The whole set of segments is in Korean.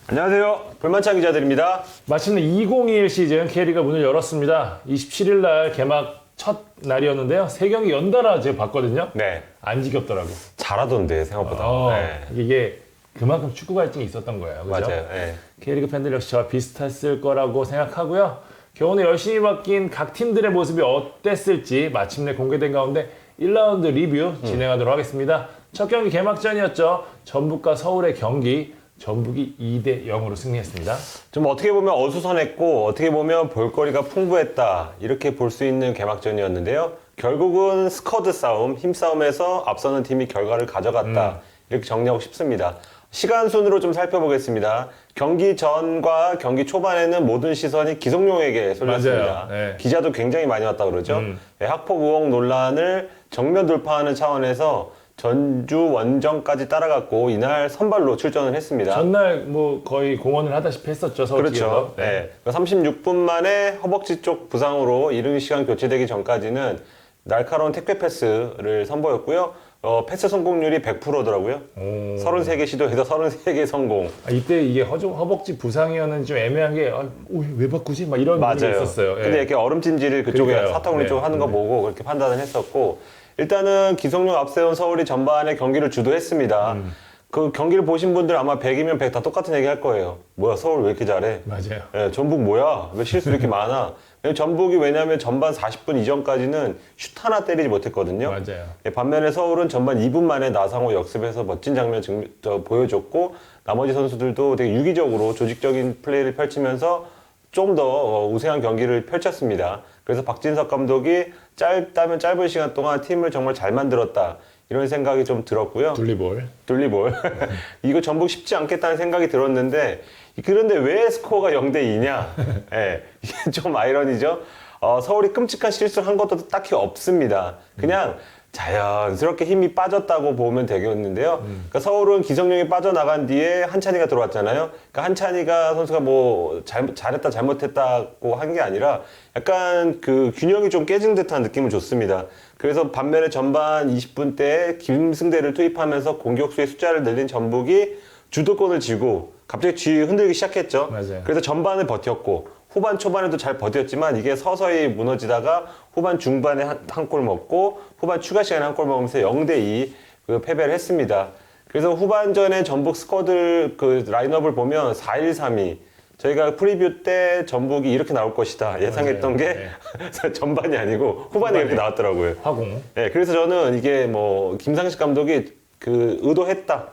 안녕하세요. 불만차 기자들입니다. 마침내 2021 시즌 K리그가 문을 열었습니다. 27일 날 개막 첫 날이었는데요. 3경기 연달아 제가 봤거든요. 네. 안 지겹더라고. 잘하던데 생각보다. 네. 이게 그만큼 축구 갈증이 있었던 거예요. 그죠? 맞아요. 네. K리그 팬들 역시 저와 비슷했을 거라고 생각하고요. 겨우내 열심히 바뀐 각 팀들의 모습이 어땠을지 마침내 공개된 가운데 1라운드 리뷰 진행하도록 하겠습니다. 첫 경기 개막전이었죠. 전북과 서울의 경기. 전북이 2대 0으로 승리했습니다. 좀 어떻게 보면 어수선했고 어떻게 보면 볼거리가 풍부했다 이렇게 볼 수 있는 개막전이었는데요. 결국은 스쿼드 싸움, 힘싸움에서 앞서는 팀이 결과를 가져갔다 이렇게 정리하고 싶습니다. 시간 순으로 좀 살펴보겠습니다. 경기 전과 경기 초반에는 모든 시선이 기성용에게 쏠렸습니다. 네. 기자도 굉장히 많이 왔다 그러죠. 네, 학폭 의혹 논란을 정면 돌파하는 차원에서 전주 원정까지 따라갔고 이날 선발로 출전을 했습니다. 전날 뭐 거의 공헌을 하다시피 했었죠. 서울 그렇죠. 측에서. 네. 36분 만에 허벅지 쪽 부상으로 이른 시간 교체되기 전까지는 날카로운 택배 패스를 선보였고요. 패스 성공률이 100%더라고요. 33개 시도해서 33개 성공. 이때 이게 허벅지 부상이었는지 좀 애매한 게 왜 바꾸지? 막 이런 분위기 맞아요. 있었어요. 근데 이렇게 얼음찜질을 그쪽에 그러니까요. 사타구니 네. 쪽 하는 거 보고 그렇게 판단을 했었고 일단은 기성용 앞세운 서울이 전반에 경기를 주도했습니다. 그 경기를 보신 분들 아마 100이면 100 다 똑같은 얘기 할 거예요. 뭐야 서울 왜 이렇게 잘해? 맞아요. 예, 전북 뭐야? 왜 실수 이렇게 많아? 전북이 왜냐하면 전반 40분 이전까지는 슛 하나 때리지 못했거든요. 맞아요. 예, 반면에 서울은 전반 2분 만에 나상호 역습에서 멋진 장면 보여줬고 나머지 선수들도 되게 유기적으로 조직적인 플레이를 펼치면서 좀 더 우세한 경기를 펼쳤습니다. 그래서 박진석 감독이 짧다면 짧은 시간 동안 팀을 정말 잘 만들었다. 이런 생각이 좀 들었고요. 둘리볼. 이거 전북 쉽지 않겠다는 생각이 들었는데 그런데 왜 스코어가 0대 2냐? 예, 이게 좀 아이러니죠. 서울이 끔찍한 실수를 한 것도 딱히 없습니다. 그냥 자연스럽게 힘이 빠졌다고 보면 되겠는데요. 그러니까 서울은 기성용이 빠져나간 뒤에 한찬이가 들어왔잖아요. 그러니까 한찬이가 선수가 뭐 잘했다 잘못했다고 한 게 아니라 약간 그 균형이 좀 깨진 듯한 느낌을 줬습니다. 그래서 반면에 전반 20분 때 김승대를 투입하면서 공격수의 숫자를 늘린 전북이 주도권을 쥐고 갑자기 쥐 흔들기 시작했죠. 맞아요. 그래서 전반을 버텼고 후반 초반에도 잘 버텼지만 이게 서서히 무너지다가 후반 중반에 한 골 먹고 후반 추가 시간에 한 골 먹으면서 0대 2 패배를 했습니다. 그래서 후반전에 전북 스쿼드 그 라인업을 보면 4-1-3-2 저희가 프리뷰 때 전북이 이렇게 나올 것이다 예상했던 맞아요. 게 전반이 아니고 후반에 이렇게 나왔더라고요. 화공. 네, 그래서 저는 이게 뭐 김상식 감독이 그 의도했다.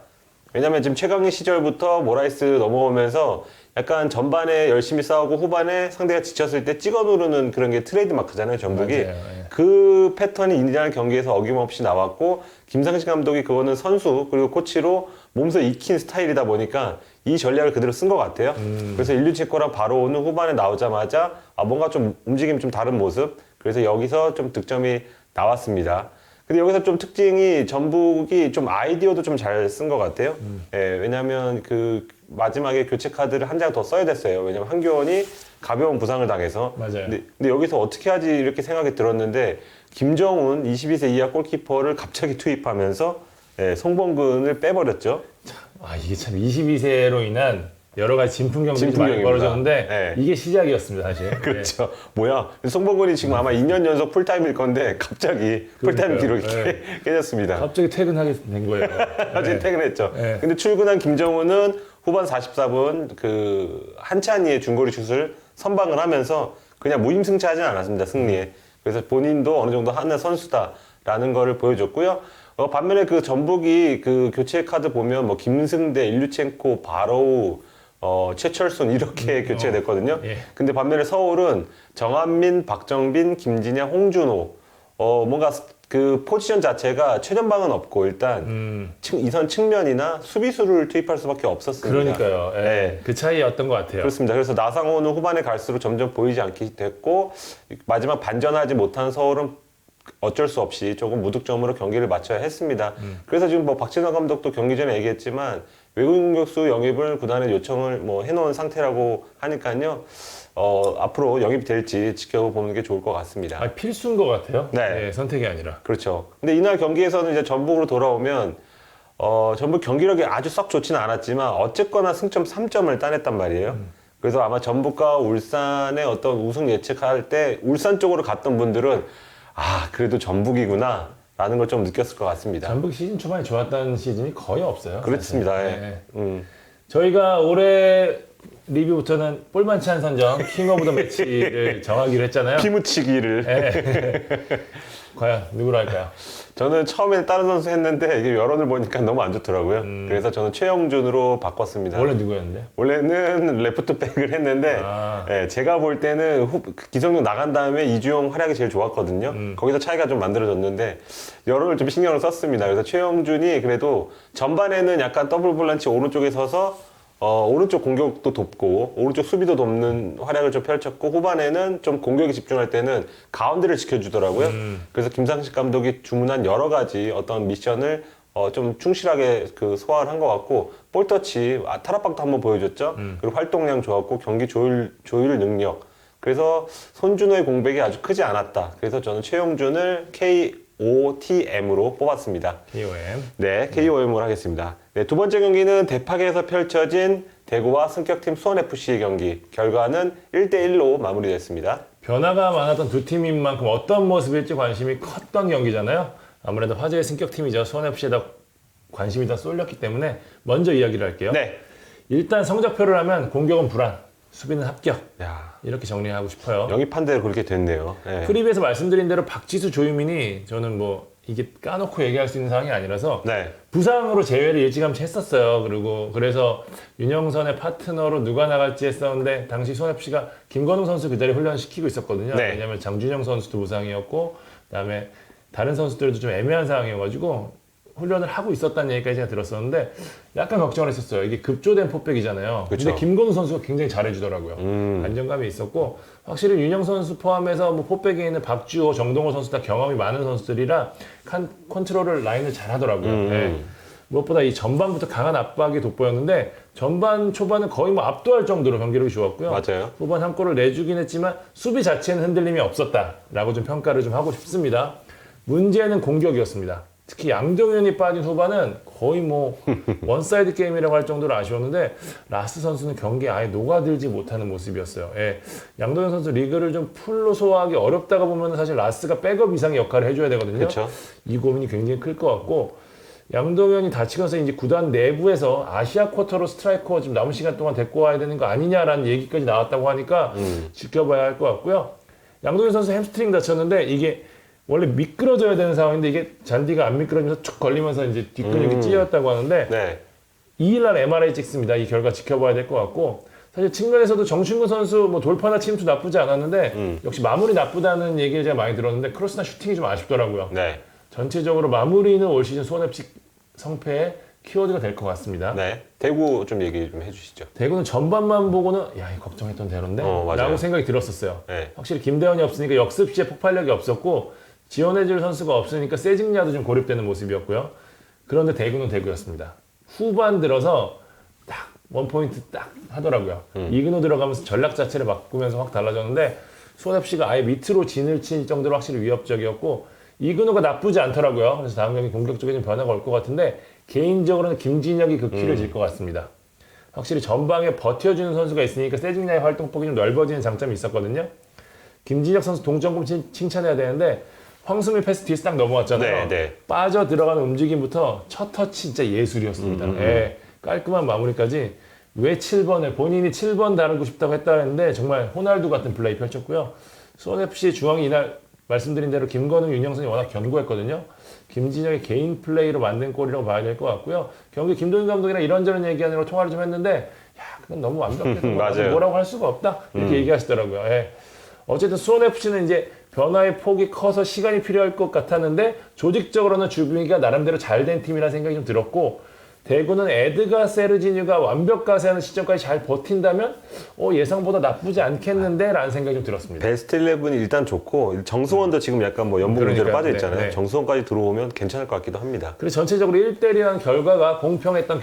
왜냐면 지금 최강희 시절부터 모라이스 넘어오면서 약간 전반에 열심히 싸우고 후반에 상대가 지쳤을 때 찍어 누르는 그런 게 트레이드 마크잖아요, 전북이. 맞아요. 예. 그 패턴이 이날 경기에서 어김없이 나왔고 김상식 감독이 그거는 선수 그리고 코치로 몸소 익힌 스타일이다 보니까 이 전략을 그대로 쓴 것 같아요. 그래서 일류체코랑 바로 오는 후반에 나오자마자 뭔가 좀 움직임이 좀 다른 모습. 그래서 여기서 좀 득점이 나왔습니다. 근데 여기서 좀 특징이 전북이 좀 아이디어도 좀 잘 쓴 것 같아요. 예, 왜냐면 그 마지막에 교체 카드를 한 장 더 써야 됐어요. 왜냐면 한교원이 가벼운 부상을 당해서. 맞아요. 근데 여기서 어떻게 하지 이렇게 생각이 들었는데 김정훈 22세 이하 골키퍼를 갑자기 투입하면서 예, 송범근을 빼버렸죠. 이게 참 22세로 인한 여러 가지 진풍경들이 많이 진풍경입니다. 벌어졌는데 네. 이게 시작이었습니다, 사실. 그렇죠. 뭐야? 송범근이 지금 아마 2년 연속 풀타임일 건데 갑자기 풀타임 그러니까요. 기록이 네. 깨졌습니다. 갑자기 퇴근하게 된 거예요. 사실 퇴근했죠. 네. 근데 출근한 김정우는 후반 44분 그 한찬이의 중거리 슛을 선방을 하면서 그냥 무임승차하진 않았습니다. 승리에. 그래서 본인도 어느 정도 하는 선수다라는 거를 보여줬고요. 반면에 그 전북이 그 교체 카드 보면 뭐 김승대, 일류첸코, 바로우, 최철순 이렇게 교체가 됐거든요. 예. 근데 반면에 서울은 정한민, 박정빈, 김진양, 홍준호 뭔가 그 포지션 자체가 최전방은 없고 일단 이선 측면이나 수비수를 투입할 수밖에 없었습니다. 그러니까요. 예. 네. 그 차이였던 것 같아요. 그렇습니다. 그래서 나상호는 후반에 갈수록 점점 보이지 않게 됐고 마지막 반전하지 못한 서울은 어쩔 수 없이 조금 무득점으로 경기를 마쳐야 했습니다. 그래서 지금 뭐 박진호 감독도 경기 전에 얘기했지만 외국인 공격수 영입을 구단에 요청을 뭐 해놓은 상태라고 하니까요. 앞으로 영입이 될지 지켜보는 게 좋을 것 같습니다. 필수인 것 같아요. 네. 선택이 아니라. 그렇죠. 근데 이날 경기에서는 이제 전북으로 돌아오면 전북 경기력이 아주 썩 좋지는 않았지만 어쨌거나 승점 3점을 따냈단 말이에요. 그래서 아마 전북과 울산의 어떤 우승 예측할 때 울산 쪽으로 갔던 분들은 그래도 전북이구나 라는 걸 좀 느꼈을 것 같습니다. 전북 시즌 초반에 좋았던 시즌이 거의 없어요. 그렇습니다. 사실. 예. 네. 저희가 올해 리뷰부터는 볼만치 한 선정 킹 오브 더 매치를 정하기로 했잖아요. 피무치기를. 네. 과연 누구로 할까요? 저는 처음에 다른 선수 했는데 이게 여론을 보니까 너무 안 좋더라고요. 그래서 저는 최영준으로 바꿨습니다. 원래 누구였는데? 원래는 레프트백을 했는데 예, 제가 볼 때는 기성용 나간 다음에 이주영 활약이 제일 좋았거든요. 거기서 차이가 좀 만들어졌는데 여론을 좀 신경을 썼습니다. 그래서 최영준이 그래도 전반에는 약간 더블 볼란치 오른쪽에 서서 오른쪽 공격도 돕고 오른쪽 수비도 돕는 활약을 좀 펼쳤고 후반에는 좀 공격에 집중할 때는 가운데를 지켜주더라고요. 그래서 김상식 감독이 주문한 여러 가지 어떤 미션을 좀 충실하게 소화를 한 것 같고 볼터치 타락박도 한번 보여줬죠. 그리고 활동량 좋았고 경기 조율 능력. 그래서 손준호의 공백이 아주 크지 않았다. 그래서 저는 최용준을 KOTM으로 뽑았습니다. KOM. 네, KOM으로 하겠습니다. 네, 두 번째 경기는 대팍에서 펼쳐진 대구와 승격팀 수원FC의 경기. 결과는 1대1로 마무리됐습니다. 변화가 많았던 두 팀인 만큼 어떤 모습일지 관심이 컸던 경기잖아요. 아무래도 화제의 승격팀이죠. 수원FC에다 관심이 다 쏠렸기 때문에 먼저 이야기를 할게요. 네. 일단 성적표를 하면 공격은 불안, 수비는 합격. 야, 이렇게 정리하고 싶어요. 영입한 대로 그렇게 됐네요. 네. 프리뷰에서 말씀드린 대로 박지수, 조유민이 저는 뭐 이게 까놓고 얘기할 수 있는 상황이 아니라서 네. 부상으로 제외를 일찌감치 했었어요. 그래서 윤영선의 파트너로 누가 나갈지 했었는데 당시 손FC가 김건웅 선수 그 자리 훈련시키고 있었거든요. 네. 왜냐하면 장준영 선수도 부상이었고 그다음에 다른 선수들도 좀 애매한 상황이어가지고 훈련을 하고 있었다는 얘기까지 제가 들었었는데 약간 걱정을 했었어요. 이게 급조된 포백이잖아요. 그쵸. 근데 김건우 선수가 굉장히 잘해주더라고요. 안정감이 있었고 확실히 윤영 선수 포함해서 뭐 포백에 있는 박주호, 정동호 선수 다 경험이 많은 선수들이라 컨트롤을 라인을 잘하더라고요. 네. 무엇보다 이 전반부터 강한 압박이 돋보였는데 전반 초반은 거의 뭐 압도할 정도로 경기력이 좋았고요. 맞아요. 후반 한 골을 내주긴 했지만 수비 자체는 흔들림이 없었다라고 좀 평가를 좀 하고 싶습니다. 문제는 공격이었습니다. 특히 양정현이 빠진 후반은 거의 뭐 원사이드 게임이라고 할 정도로 아쉬웠는데 라스 선수는 경기에 아예 녹아들지 못하는 모습이었어요. 예. 양동현 선수 리그를 좀 풀로 소화하기 어렵다가 보면 사실 라스가 백업 이상의 역할을 해줘야 되거든요. 그쵸. 이 고민이 굉장히 클 것 같고 양동현이 다치면서 이제 구단 내부에서 아시아 쿼터로 스트라이커 좀 남은 시간 동안 데리고 와야 되는 거 아니냐라는 얘기까지 나왔다고 하니까 지켜봐야 할 것 같고요. 양동현 선수 햄스트링 다쳤는데 이게 원래 미끄러져야 되는 상황인데 이게 잔디가 안 미끄러지면서 툭 걸리면서 이제 뒷근육이 찢어졌다고 하는데 네. 2일날 MRI 찍습니다. 이 결과 지켜봐야 될 것 같고 사실 측면에서도 정충근 선수 뭐 돌파나 침투 나쁘지 않았는데 역시 마무리 나쁘다는 얘기를 제가 많이 들었는데 크로스나 슈팅이 좀 아쉽더라고요. 네. 전체적으로 마무리는 올 시즌 수원FC 성패의 키워드가 될 것 같습니다. 네. 대구 좀 얘기 좀 해주시죠. 대구는 전반만 보고는 야, 이 걱정했던 대로인데? 맞아요. 라고 생각이 들었었어요. 네. 확실히 김대현이 없으니까 역습 시에 폭발력이 없었고 지원해줄 선수가 없으니까 세징야도 좀 고립되는 모습이었고요. 그런데 대구는 대구였습니다. 후반 들어서 딱 원포인트 딱 하더라고요. 이근호 들어가면서 전략 자체를 바꾸면서 확 달라졌는데 수원FC가 아예 밑으로 진을 칠 정도로 확실히 위협적이었고 이근호가 나쁘지 않더라고요. 그래서 다음 경기 공격적인 변화가 올 것 같은데 개인적으로는 김진혁이 그 키를 질 것 같습니다. 확실히 전방에 버텨주는 선수가 있으니까 세징야의 활동폭이 좀 넓어지는 장점이 있었거든요. 김진혁 선수 동점골 칭찬해야 되는데 황수민 패스 뒤에서 딱 넘어왔잖아요. 네, 네. 빠져 들어가는 움직임부터 첫 터치 진짜 예술이었습니다. 예, 깔끔한 마무리까지 왜 7번을 본인이 7번 다루고 싶다고 했다는데 정말 호날두 같은 플레이 펼쳤고요. 수원FC 중앙이 이날 말씀드린 대로 김건웅, 윤영선이 워낙 견고했거든요. 김진혁의 개인 플레이로 만든 골이라고 봐야 될 것 같고요. 경기 김도윤 감독이랑 이런저런 얘기하느라 통화를 좀 했는데 야, 그건 너무 완벽해서 맞아요. 뭐라고 할 수가 없다 이렇게 얘기하시더라고요. 예. 어쨌든 수원FC는 이제 변화의 폭이 커서 시간이 필요할 것 같았는데 조직적으로는 주빙이가 나름대로 잘 된 팀이라는 생각이 좀 들었고 대구는 에드가 세르지뉴가 완벽가세하는 시점까지 잘 버틴다면 예상보다 나쁘지 않겠는데 라는 생각이 좀 들었습니다. 베스트 11이 일단 좋고 정수원도 지금 약간 뭐 연봉 문제로 그러니까요. 빠져 있잖아요. 네, 네. 정수원까지 들어오면 괜찮을 것 같기도 합니다. 그래서 전체적으로 1대1이라는 결과가 공평했던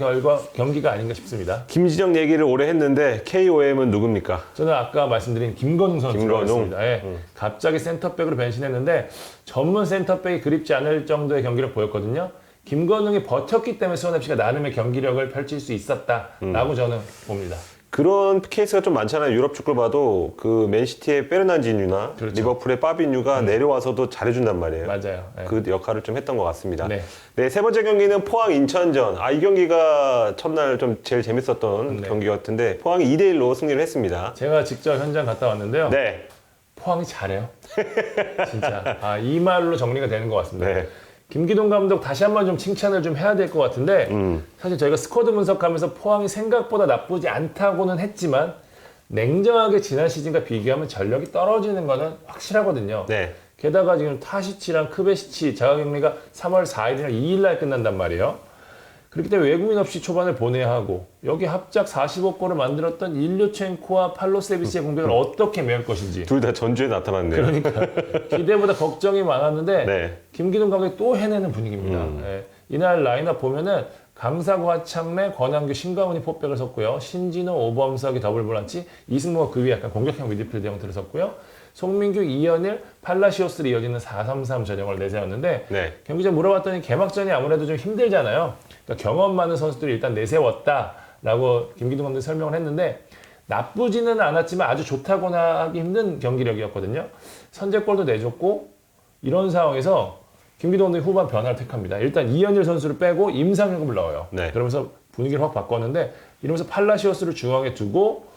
경기가 아닌가 싶습니다. 김진영 얘기를 오래 했는데 KOM은 누굽니까? 저는 아까 말씀드린 김건웅 선수가 김건웅? 있습니다. 예. 갑자기 센터백으로 변신했는데 전문 센터백이 그립지 않을 정도의 경기를 보였거든요. 김건웅이 버텼기 때문에 수원 FC가 나름의 경기력을 펼칠 수 있었다라고 저는 봅니다. 그런 케이스가 좀 많잖아요. 유럽 축구를 봐도 그 맨시티의 페르난지뉴나 그렇죠. 리버풀의 파비뉴가 내려와서도 잘해준단 말이에요. 맞아요. 네. 그 역할을 좀 했던 것 같습니다. 네. 네, 세 번째 경기는 포항 인천전. 이 경기가 첫날 좀 제일 재밌었던 네. 경기 같은데 포항이 2대1로 승리를 했습니다. 제가 직접 현장 갔다 왔는데요. 네. 포항이 잘해요. 진짜. 이 말로 정리가 되는 것 같습니다. 네. 김기동 감독 다시 한번 좀 칭찬을 좀 해야 될 것 같은데 사실 저희가 스쿼드 분석하면서 포항이 생각보다 나쁘지 않다고는 했지만 냉정하게 지난 시즌과 비교하면 전력이 떨어지는 거는 확실하거든요. 네. 게다가 지금 타시치랑 크베시치 자가격리가 3월 4일이나 2일날 끝난단 말이에요. 그렇기 때문에 외국인 없이 초반을 보내야 하고 여기 합작 45골을 만들었던 일류첸코와 팔로세비치의 공격을 어떻게 메울 것인지 둘 다 전주에 나타났네요. 그러니까 기대보다 걱정이 많았는데 네. 김기동 감독이 또 해내는 분위기입니다. 예. 이날 라인업 보면은 강사구, 하창래, 권한규, 신광훈이 포백을 섰고요. 신진호, 오범석이 더블 볼란치, 이승모가 그 위에 약간 공격형 미드필드 형태를 섰고요. 송민규, 이현일, 팔라시오스를 이어지는 4-3-3 전형을 내세웠는데 네. 경기 전 물어봤더니 개막전이 아무래도 좀 힘들잖아요. 그러니까 경험 많은 선수들이 일단 내세웠다라고 김기동 감독이 설명을 했는데 나쁘지는 않았지만 아주 좋다거나 하기 힘든 경기력이었거든요. 선제골도 내줬고 이런 상황에서 김기동 감독이 후반 변화를 택합니다. 일단 이현일 선수를 빼고 임상혁을 넣어요. 네. 그러면서 분위기를 확 바꿨는데 이러면서 팔라시오스를 중앙에 두고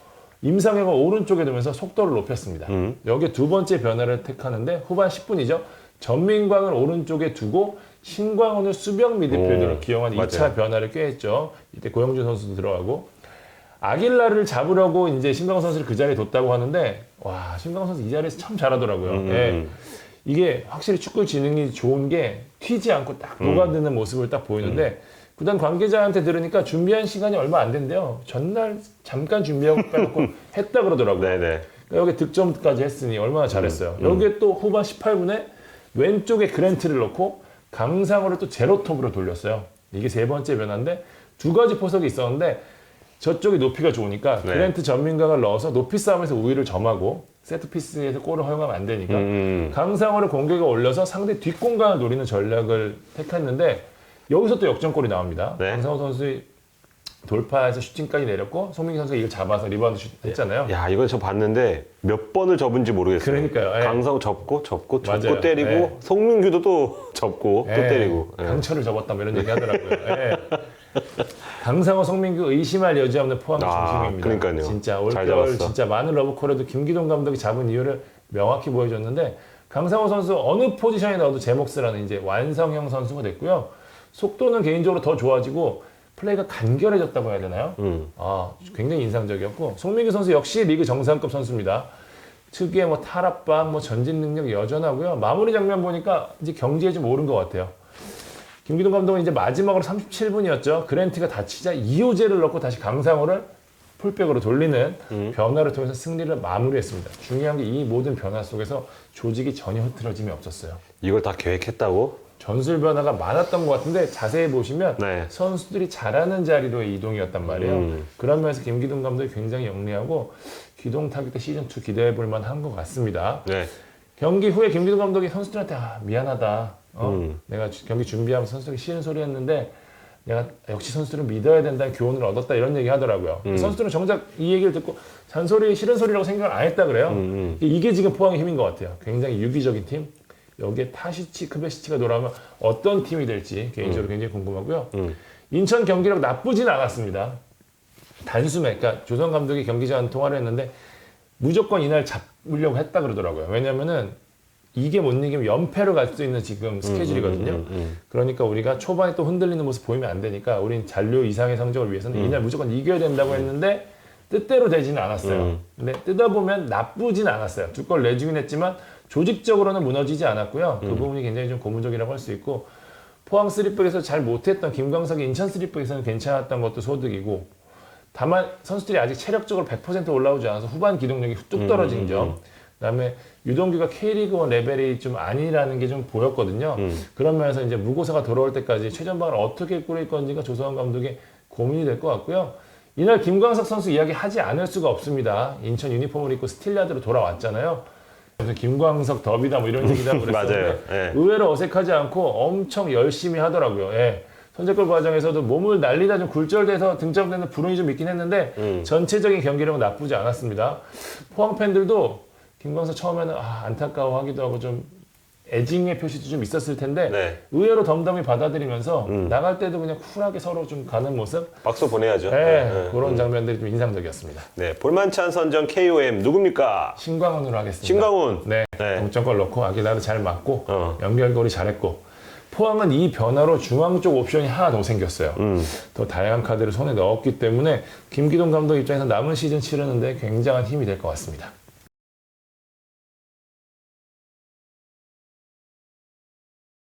임상혁을 오른쪽에 두면서 속도를 높였습니다. 여기에 두 번째 변화를 택하는데 후반 10분이죠. 전민광을 오른쪽에 두고 신광훈을 수비형 미드필더로 기용한 2차 맞아요. 변화를 꾀했죠. 이때 고영준 선수도 들어가고 아길라를 잡으려고 이제 신광훈 선수를 그 자리에 뒀다고 하는데 와 신광훈 선수 이 자리에서 참 잘하더라고요. 예. 이게 확실히 축구 지능이 좋은 게 튀지 않고 딱 녹아드는 모습을 딱 보이는데 구단 관계자한테 들으니까 준비한 시간이 얼마 안 된대요. 전날 잠깐 준비하고 빼놓고 했다 그러더라고요. 네네. 그러니까 여기 득점까지 했으니 얼마나 잘했어요. 여기에 또 후반 18분에 왼쪽에 그랜트를 넣고 강상호를 또 제로톱으로 돌렸어요. 이게 세 번째 변화인데 두 가지 포석이 있었는데 저쪽이 높이가 좋으니까 네. 그랜트 전민강을 넣어서 높이 싸움에서 우위를 점하고 세트피스에서 골을 허용하면 안 되니까 강상호를 공격에 올려서 상대 뒷공간을 노리는 전략을 택했는데 여기서 또 역전골이 나옵니다. 네. 강상호 선수의 돌파해서 슈팅까지 내렸고 송민기 선수가 이걸 잡아서 리바운드 슛 했잖아요. 야, 이건 저 봤는데 몇 번을 접은지 모르겠어요. 그러니까요. 예. 강상우 접고 맞아요. 때리고 예. 송민규도 또 접고 또 예, 때리고. 예. 강철을 접었다 뭐 이런 얘기 하더라고요. 예. 강상호, 송민규 의심할 여지 없는 포항의 중심입니다. 그러니까요. 진짜 잘 올겨울 잡았어. 진짜 많은 러브콜에도 김기동 감독이 잡은 이유를 명확히 보여줬는데 강상호 선수 어느 포지션에 넣어도 제 몫이라는 이제 완성형 선수가 됐고요. 속도는 개인적으로 더 좋아지고 플레이가 간결해졌다고 해야 되나요? 굉장히 인상적이었고 송민규 선수 역시 리그 정상급 선수입니다. 특유의 뭐 탈압박, 뭐 전진 능력 여전하고요. 마무리 장면 보니까 이제 경지에 좀 오른 것 같아요. 김기동 감독은 이제 마지막으로 37분이었죠. 그랜트가 다치자 이호재를 넣고 다시 강상호를 풀백으로 돌리는 변화를 통해서 승리를 마무리했습니다. 중요한 게 이 모든 변화 속에서 조직이 전혀 흐트러짐이 없었어요. 이걸 다 계획했다고? 전술 변화가 많았던 것 같은데 자세히 보시면 네. 선수들이 잘하는 자리로의 이동이었단 말이에요. 그런 면에서 김기동 감독이 굉장히 영리하고 기동 타격 때 시즌2 기대해 볼 만한 것 같습니다. 네. 경기 후에 김기동 감독이 선수들한테 미안하다. 내가 경기 준비하면서 선수들에게 싫은 소리 했는데 내가 역시 선수들은 믿어야 된다는 교훈을 얻었다 이런 얘기 하더라고요. 선수들은 정작 이 얘기를 듣고 잔소리 싫은 소리라고 생각을 안 했다 그래요. 이게 지금 포항의 힘인 것 같아요. 굉장히 유기적인 팀. 여기에 타시치, 크베시치가 돌아오면 어떤 팀이 될지 개인적으로 굉장히 궁금하고요. 인천 경기력 나쁘진 않았습니다. 단숨에, 그러니까 조성 감독이 경기 전 통화를 했는데 무조건 이날 잡으려고 했다 그러더라고요. 왜냐면은 이게 못 이기면 연패로 갈 수 있는 지금 스케줄이거든요. 그러니까 우리가 초반에 또 흔들리는 모습 보이면 안 되니까 우린 잔류 이상의 성적을 위해서는 이날 무조건 이겨야 된다고 했는데 뜻대로 되지는 않았어요. 근데 뜯어보면 나쁘진 않았어요. 두 골 내주긴 했지만 조직적으로는 무너지지 않았고요. 그 부분이 굉장히 좀 고무적이라고 할 수 있고 포항 3백에서 잘 못했던 김광석이 인천 3백에서는 괜찮았던 것도 소득이고 다만 선수들이 아직 체력적으로 100% 올라오지 않아서 후반 기동력이 뚝 떨어진 점 그다음에 유동규가 K리그1 레벨이 좀 아니라는 게 좀 보였거든요. 그런 면에서 이제 무고사가 돌아올 때까지 최전방을 어떻게 꾸릴 건지가 조성환 감독의 고민이 될 것 같고요. 이날 김광석 선수 이야기 하지 않을 수가 없습니다. 인천 유니폼을 입고 스틸야드로 돌아왔잖아요. 무슨 김광석 더비다 뭐 이런 얘기도 하고 그랬었는데 맞아요. 예. 의외로 어색하지 않고 엄청 열심히 하더라고요. 예. 선제골 과정에서도 몸을 날리다 좀 굴절돼서 등장되는 불운이 좀 있긴 했는데 전체적인 경기력은 나쁘지 않았습니다. 포항 팬들도 김광석 처음에는 안타까워하기도 하고 좀 애증의 표시도 좀 있었을 텐데 네. 의외로 덤덤히 받아들이면서 나갈 때도 그냥 쿨하게 서로 좀 가는 모습 박수 보내야죠. 네, 그런 장면들이 좀 인상적이었습니다. 네, 볼만찬 선정 KOM 누굽니까? 신광훈으로 하겠습니다. 신광훈. 네, 네. 동점골 넣고 아기나도 잘 맞고 어. 연결고리 잘했고 포항은 이 변화로 중앙 쪽 옵션이 하나 더 생겼어요. 더 다양한 카드를 손에 넣었기 때문에 김기동 감독 입장에서 남은 시즌 치르는데 굉장한 힘이 될 것 같습니다.